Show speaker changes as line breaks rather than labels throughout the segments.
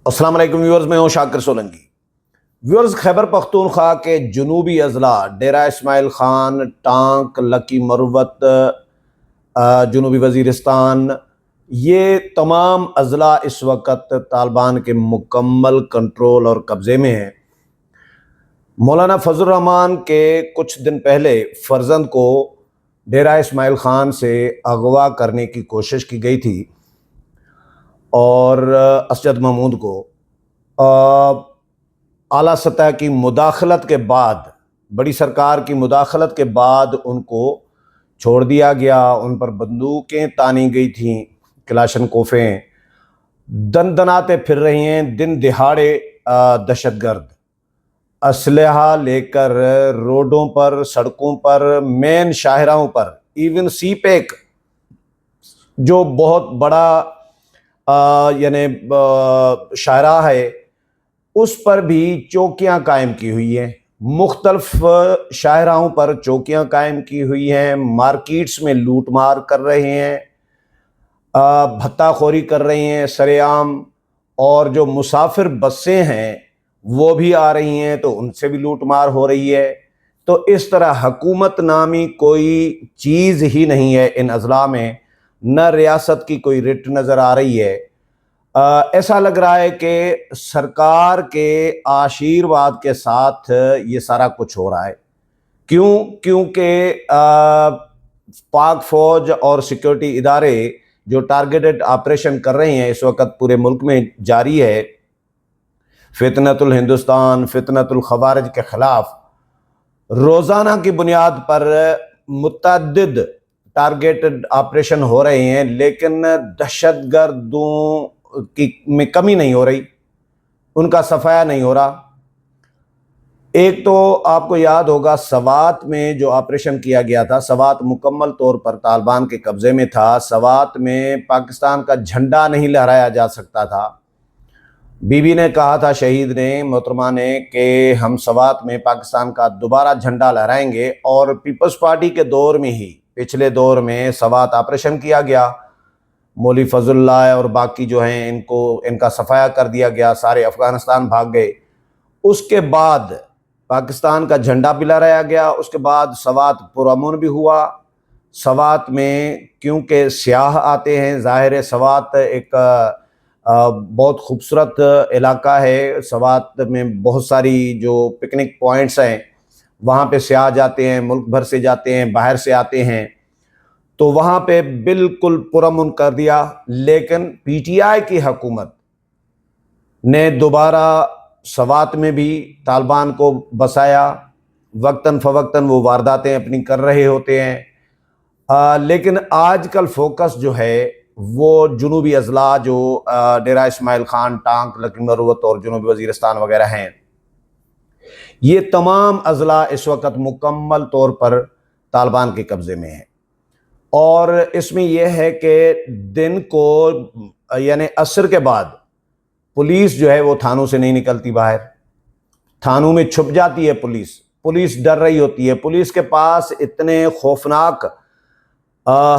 अस्सलाम वालेकुम व्यूअर्स, मैं हूं शाकिर सोलंकी। व्यूअर्स, खैबर पख्तूनख्वा के जनूबी अजला डेरा इस्माइल खान, टांक, लकी मरवत, जनूबी वज़ीरिस्तान, ये तमाम अजला इस वक्त तालिबान के मुकम्मल कंट्रोल और कब्ज़े में हैं। मौलाना फजल रहमान के कुछ दिन पहले फर्जंद को डेरा इस्माइल खान से अगवा करने की कोशिश की गई थी और असद महमूद को आला सतह की मुदाखलत के बाद, बड़ी सरकार की मुदाखलत के बाद उनको छोड़ दिया गया। उन पर बंदूकें तानी गई थीं, क्लाशनकोफें दनाते फिर रही हैं। दिन दिहाड़े दहशतगर्द असलहा लेकर रोडों पर, सड़कों पर, मेन शाहराहों पर, इवन सी पैक जो बहुत बड़ा यानी शाहराह है, उस पर भी चौकियां कायम की हुई हैं। मुख्तलिफ शाहराहों पर चौकियां कायम की हुई हैं। मार्केट्स में लूट मार कर रहे हैं, भत्ताखोरी कर रही हैं सरेआम। और जो मुसाफिर बसें हैं वो भी आ रही हैं तो उनसे भी लूट मार हो रही है। तो इस तरह हुकूमत नामी कोई चीज़ ही नहीं है इन अजला में, न रियासत की कोई रिट नज़र आ रही है। ऐसा लग रहा है कि सरकार के आशीर्वाद के साथ ये सारा कुछ हो रहा है। क्योंकि पाक फौज और सिक्योरिटी इदारे जो टारगेटेड ऑपरेशन कर रहे हैं इस वक्त पूरे मुल्क में जारी है, फितनतुल हिंदुस्तान, फितनतुल खवारिज के खिलाफ रोज़ाना की बुनियाद पर मुतअद्दिद टारगेटेड ऑपरेशन हो रहे हैं, लेकिन दहशतगर्दों की में कमी नहीं हो रही, उनका सफाया नहीं हो रहा। एक तो आपको याद होगा सवात में जो ऑपरेशन किया गया था, सवात मुकम्मल तौर पर तालिबान के कब्जे में था। सवात में पाकिस्तान का झंडा नहीं लहराया जा सकता था। बीबी ने कहा था, शहीद ने, मोहतरमा ने, कि हम सवात में पाकिस्तान का दोबारा झंडा लहराएंगे। और पीपल्स पार्टी के दौर में ही, पिछले दौर में सवात ऑपरेशन किया गया, मौली फजलुल्लाह और बाकी जो हैं इनका सफाया कर दिया गया, सारे अफ़गानिस्तान भाग गए। उसके बाद पाकिस्तान का झंडा भी लहराया गया। उसके बाद सवात पुरअमन भी हुआ। सवात में क्योंकि सियाह आते हैं, ज़ाहिर है सवात एक बहुत खूबसूरत इलाका है। सवात में बहुत सारी जो पिकनिक पॉइंट्स हैं वहाँ पे सियाह जाते हैं, मुल्क भर से जाते हैं, बाहर से आते हैं, तो वहाँ पे बिल्कुल पुरअमन कर दिया। लेकिन पीटीआई की हुकूमत ने दोबारा सवात में भी तालिबान को बसाया। वक्तन फ़वक्तन वो वारदातें अपनी कर रहे होते हैं। लेकिन आजकल फोकस जो है वो जनूबी अजला जो डेरा इस्माइल खान, टांक, लकी मरवत और जनूबी वज़ीरिस्तान वगैरह हैं, ये तमाम अजला इस वक्त मुकम्मल तौर पर तालिबान के कब्ज़े में हैं। और इसमें यह है कि दिन को यानी असर के बाद पुलिस जो है वो थानों से नहीं निकलती बाहर, थानों में छुप जाती है पुलिस। पुलिस डर रही होती है। पुलिस के पास इतने खौफनाक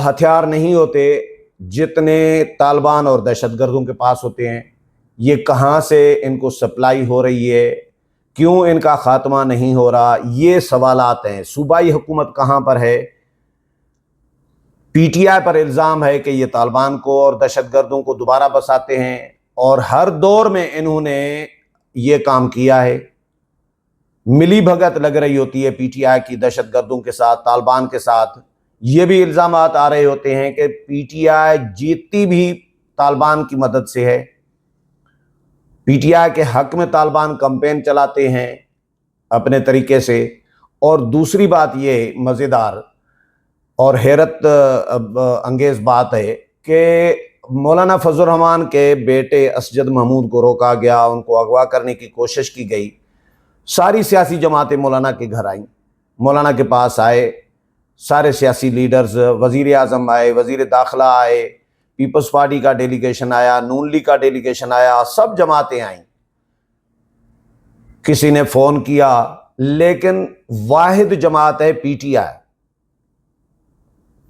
हथियार नहीं होते जितने तालिबान और दहशतगर्दों के पास होते हैं। ये कहाँ से इनको सप्लाई हो रही है, क्यों इनका खात्मा नहीं हो रहा, ये सवालात हैं। सूबाई हुकूमत कहाँ पर है? पीटीआई पर इल्ज़ाम है कि ये तालिबान को और दहशतगर्दों को दोबारा बसाते हैं, और हर दौर में इन्होंने ये काम किया है। मिली भगत लग रही होती है पीटीआई की दहशतगर्दों के साथ, तालिबान के साथ। ये भी इल्ज़ाम आ रहे होते हैं कि पीटीआई जीतती भी तालिबान की मदद से है। पीटीआई के हक में तालिबान कैंपेन चलाते हैं अपने तरीके से। और दूसरी बात ये मज़ेदार और हैरत अंगेज़ बात है कि मौलाना फजल रहमान के बेटे असद महमूद को रोका गया, उनको अगवा करने की कोशिश की गई। सारी सियासी जमातें मौलाना के घर आईं, मौलाना के पास आए सारे सियासी लीडर्स, वज़ीर आज़म आए, वज़ीर दाखिला आए, पीपल्स पार्टी का डेलीगेशन आया, नून लीग का डेलीगेशन आया, सब जमातें आईं। किसी ने फ़ोन किया, लेकिन वाहिद जमात है पीटीआई।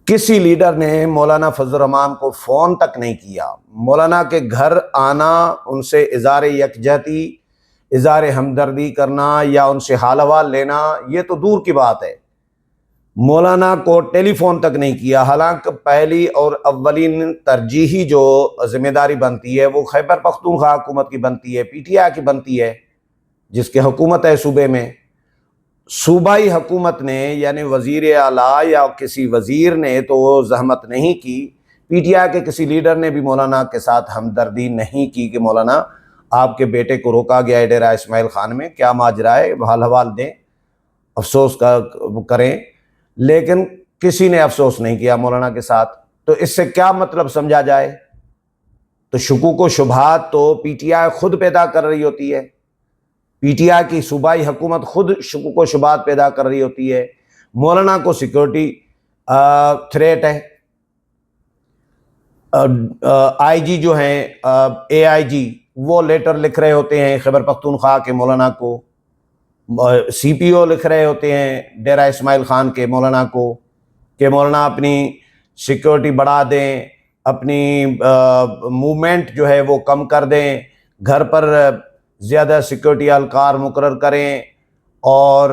किसी लीडर ने मौलाना फजल रहमान को फ़ोन तक नहीं किया। मौलाना के घर आना, उनसे इज़ार यकजहती, इज़ार हमदर्दी करना या उनसे हाल अहवाल लेना, ये तो दूर की बात है। मौलाना को टेलीफोन तक नहीं किया। हालांकि पहली और अव्वलीन तरजीही जो जिम्मेदारी बनती है वो खैबर पख्तूनख्वा हुकूमत की बनती है, पीटीआई की बनती है, जिसकी हुकूमत है सूबे में। सूबाई हुकूमत ने यानी वज़ीर आला या किसी वज़ीर ने तो जहमत नहीं की, पीटीआई के किसी लीडर ने भी मौलाना के साथ हमदर्दी नहीं की कि मौलाना आपके बेटे को रोका गया है डेरा इस्माइल खान में, क्या माजरा है, हाल हवाल दें, अफसोस करें। लेकिन किसी ने अफसोस नहीं किया मौलाना के साथ। तो इससे क्या मतलब समझा जाए? तो शुकूक व शुबहात तो पीटीआई खुद पैदा कर रही होती है। पीटीआई की सूबाई हुकूमत खुद शुकूक व शुबहात पैदा कर रही होती है। मौलाना को सिक्योरिटी थ्रेट है। आईजी जो हैं एआईजी, वो लेटर लिख रहे होते हैं खैबर पख्तूनख्वा के मौलाना को, सीपीओ लिख रहे होते हैं डेरा इस्माइल खान के मौलाना को कि मौलाना अपनी सिक्योरिटी बढ़ा दें, अपनी मूवमेंट जो है वो कम कर दें, घर पर ज़्यादा सिक्योरिटी एहलकार मुकर्रर करें और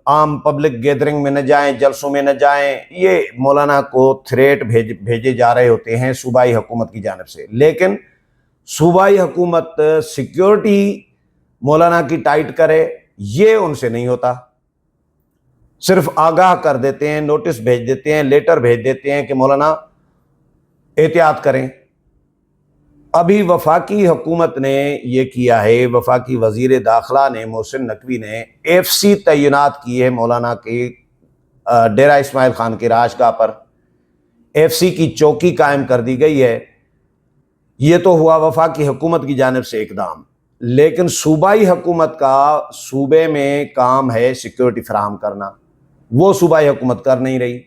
आम पब्लिक गैदरिंग में न जाएं, जलसों में न जाएं। ये मौलाना को थ्रेट भेजे जा रहे होते हैं सूबाई हुकूमत की जानिब से। लेकिन सूबाई हुकूमत सिक्योरिटी मौलाना की टाइट करे, ये उनसे नहीं होता। सिर्फ आगाह कर देते हैं, नोटिस भेज देते हैं, लेटर भेज देते हैं कि मौलाना एहतियात करें। अभी वफाकी हुकूमत ने ये किया है, वफाकी वजीर दाखिला ने, मोहसिन नकवी ने एफसी तैनात की है मौलाना के डेरा इस्माइल खान की राजगाह पर। एफसी की चौकी कायम कर दी गई है। ये तो हुआ वफाकी हुकूमत की जानिब से इकदाम। लेकिन सूबाई हुकूमत का सूबे में काम है सिक्योरिटी फराहम करना, वो सूबाई हुकूमत कर नहीं रही।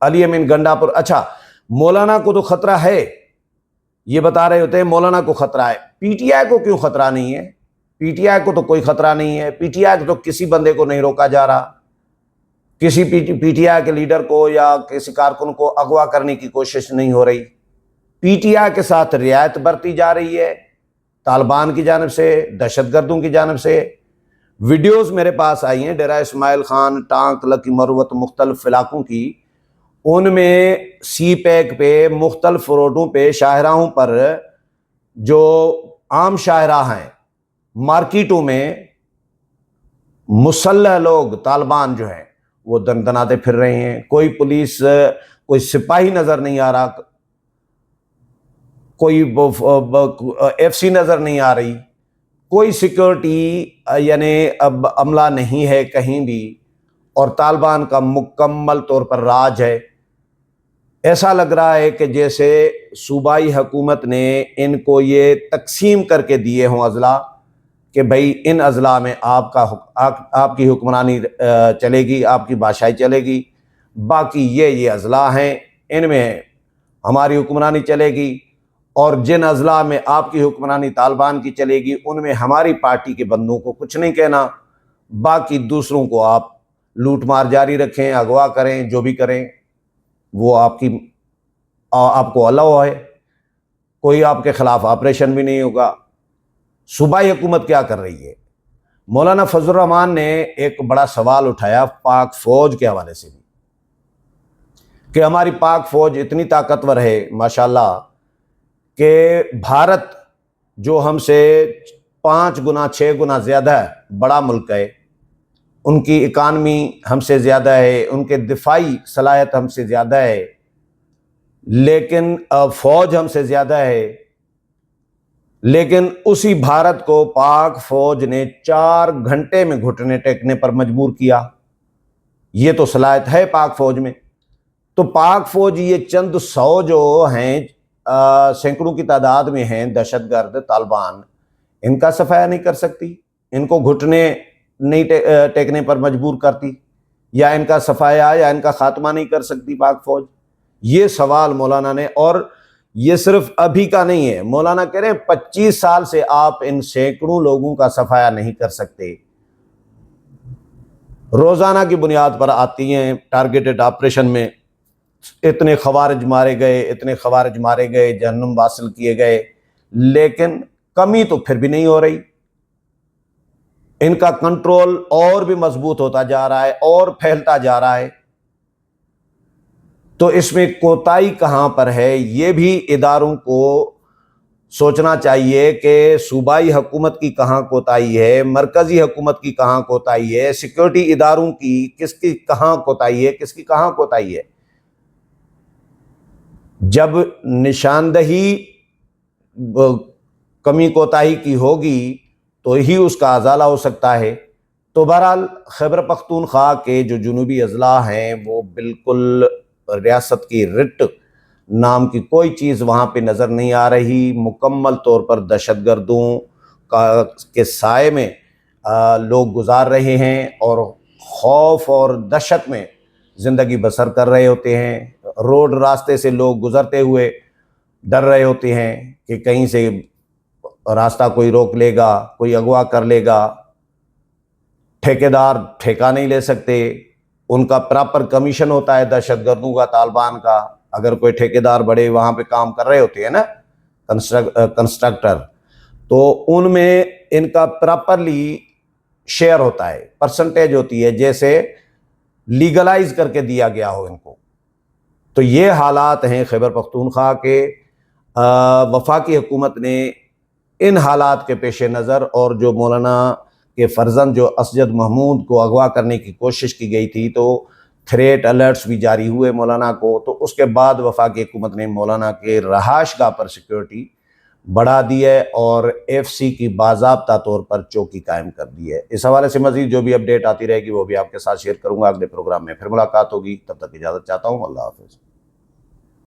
अली अमीन गंडापुर, अच्छा मौलाना को तो खतरा है, ये बता रहे होते हैं मौलाना को खतरा है। पीटीआई को क्यों खतरा नहीं है? पीटीआई को तो कोई खतरा नहीं है। पीटीआई को तो किसी बंदे को नहीं रोका जा रहा, किसी पीटीआई के लीडर को या किसी कारकुन को अगवा करने की कोशिश नहीं हो रही। पीटीआई के साथ रियायत बरती जा रही है तालिबान की जानिब से, दहशतगर्दों की जानिब से। वीडियोस मेरे पास आई हैं डेरा इस्माइल खान, टांक, लकी मरवत, मुख्तलिफ इलाकों की। उनमें सी पैक पे, मुख्तलिफ रोडों पे, शाहराहों पर जो आम शाहराह हैं, मार्केटों में मुसल्लह लोग तालिबान जो हैं वो दनदनाते फिर रहे हैं। कोई पुलिस, कोई सिपाही नज़र नहीं आ रहा, कोई एफसी नज़र नहीं आ रही, कोई सिक्योरिटी यानी अब अमला नहीं है कहीं भी, और तालिबान का मुकम्मल तौर पर राज है। ऐसा लग रहा है कि जैसे सूबाई हुकूमत ने इनको ये तकसीम करके दिए हों अजला कि भाई इन अजला में आपकी हुक्मरानी चलेगी, आपकी बादशाही चलेगी, बाकी ये अजला हैं, इनमें हमारी हुक्मरानी चलेगी, और जिन अजला में आपकी हुक्मरानी तालिबान की चलेगी उनमें हमारी पार्टी के बंदों को कुछ नहीं कहना, बाकी दूसरों को आप लूट मार जारी रखें, अगवा करें, जो भी करें वो आपको अलाउ है, कोई आपके खिलाफ ऑपरेशन भी नहीं होगा। सूबाई हुकूमत क्या कर रही है? मौलाना फजल रहमान ने एक बड़ा सवाल उठाया पाक फौज के हवाले से भी कि हमारी पाक फौज इतनी ताकतवर है माशाल्लाह कि भारत जो हमसे 5 गुना 6 गुना ज़्यादा बड़ा मुल्क है, उनकी इकानमी हमसे ज़्यादा है, उनके दिफाई सलाहियत हमसे ज़्यादा है, लेकिन फ़ौज हमसे ज़्यादा है। लेकिन उसी भारत को पाक फौज ने 4 घंटे में घुटने टेकने पर मजबूर किया। ये तो सलाहियत है पाक फौज में। तो पाक फौज ये चंद 100 जो हैं, सैकड़ों की तादाद में हैं दहशतगर्द तालिबान, इनका सफाया नहीं कर सकती, इनको घुटने नहीं टेकने पर मजबूर करती, या इनका सफाया या इनका खात्मा नहीं कर सकती पाक फौज? ये सवाल मौलाना ने, और ये सिर्फ अभी का नहीं है, मौलाना कह रहे हैं 25 साल से आप इन सैकड़ों लोगों का सफाया नहीं कर सकते। रोजाना की बुनियाद पर आती हैं टारगेटेड ऑपरेशन में, इतने खवारिज मारे गए, इतने खवारिज मारे गए, जहन्नुम वासिल किए गए, लेकिन कमी तो फिर भी नहीं हो रही। इनका कंट्रोल और भी मजबूत होता जा रहा है और फैलता जा रहा है। तो इसमें कोताही कहां पर है, ये भी इदारों को सोचना चाहिए कि सूबाई हुकूमत की कहां कोताही है, मरकजी हुकूमत की कहां कोताही है, सिक्योरिटी इदारों की किसकी कहां कोताही है, किसकी कहां कोताही है। जब निशानदही कमी कोताही की होगी तो ही उसका अजाला हो सकता है। तो बहरहाल खैबर पख्तूनख्वा के जो जुनूबी अजला हैं वो बिल्कुल रियासत की रिट नाम की कोई चीज़ वहाँ पे नज़र नहीं आ रही। मुकम्मल तौर पर दहशतगर्दों के साए में लोग गुजार रहे हैं और खौफ और दहशत में ज़िंदगी बसर कर रहे होते हैं। रोड रास्ते से लोग गुजरते हुए डर रहे होते हैं कि कहीं से रास्ता कोई रोक लेगा, कोई अगवा कर लेगा। ठेकेदार ठेका नहीं ले सकते, उनका प्रॉपर कमीशन होता है दहशतगर्दों का, तालिबान का। अगर कोई ठेकेदार बड़े वहाँ पे काम कर रहे होते हैं ना, कंस्ट्रक्टर, तो उनमें इनका प्रॉपरली शेयर होता है, परसेंटेज होती है, जैसे लीगलाइज करके दिया गया हो इनको। तो ये हालात हैं खैबर पख्तूनख्वा के। वफाकी हुकूमत ने इन हालात के पेश नज़र और जो मौलाना के फर्जंद जो असजद महमूद को अगवा करने की कोशिश की गई थी, तो थ्रेट अलर्ट्स भी जारी हुए मौलाना को, तो उसके बाद वफाकी हुकूमत ने मौलाना के रहायशगाह पर सिक्योरिटी बढ़ा दी है और FC की बाज़ाब्ता तौर पर चौकी कायम कर दी है। इस हवाले से मज़ीद जो भी अपडेट आती रहेगी वो भी आपके साथ शेयर करूँगा। अगले प्रोग्राम में फिर मुलाकात होगी, तब तक इजाज़त चाहता हूँ। अल्लाह हाफ़िज़।